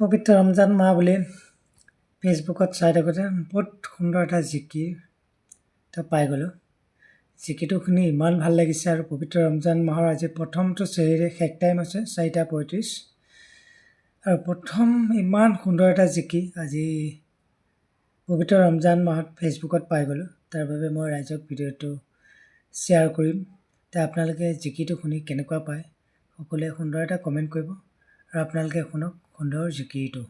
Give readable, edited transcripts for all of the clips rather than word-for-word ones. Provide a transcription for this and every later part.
পবিত্ৰ ৰমজান মাহ বুলি ফেচবুকত চাই থাকোঁতে বহুত সুন্দৰ এটা জিকিৰ এটা পাই গ'লোঁ। জিকিৰটো শুনি ইমান ভাল লাগিছে আৰু পবিত্ৰ ৰমজান মাহৰ আজি প্ৰথমটো চেহেৰি শেষ টাইম আছে 4:35 আৰু প্ৰথম ইমান সুন্দৰ এটা জিকিৰ আজি পবিত্ৰ ৰমজান মাহত ফেচবুকত পাই গ'লোঁ। তাৰ বাবে মই ৰাইজক ভিডিঅ'টো শ্বেয়াৰ কৰিম। আপোনালোকে জিকিৰটো শুনি কেনেকুৱা পায় সকলোৱে সুন্দৰ এটা কমেণ্ট কৰিব আৰু আপোনালোকে শুনক সুন্দৰ জিকিৰটো।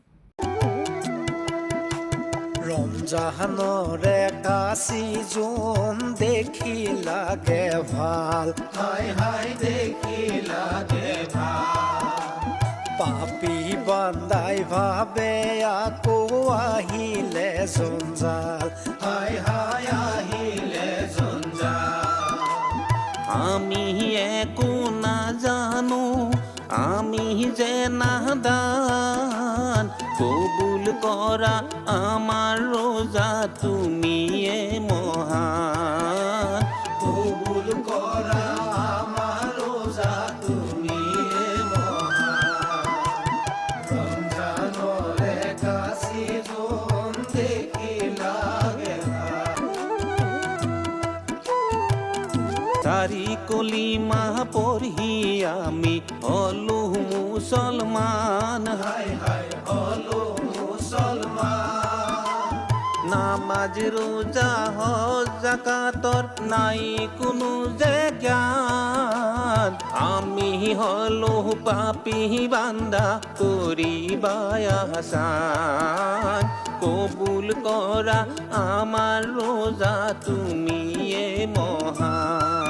ৰমজানৰে কাচি জোন দেখি লাগে ভাল, হাই হাই দেখি লাগে ভাল। পাপী বান্দাই ভাবে আকৌ আহিলে জঞ্জাল, হাই হাই আহিলে জঞ্জাল। আমি একো নাজানো, আমি যে নাদান, কবুল কৰা আমাৰ ৰোজা তুমিয়ে মহান, কবুল কৰা আমাৰ ৰোজা তুমিয়ে মহান। ৰমজানৰে কাচি জোন দেখি লাগে তাৰি কলিমা পঢ়ি আমি হলো মুছলমান, হাই হাই হলো মুছলমান। নামাজ ৰোজা হজ যাকাতৰ নাই কোনো যে জ্ঞান, আমি হলো পাপী বান্দা কৰিবা আহসান, কবুল কৰা আমাৰ ৰোজা তুমিয়ে মহান।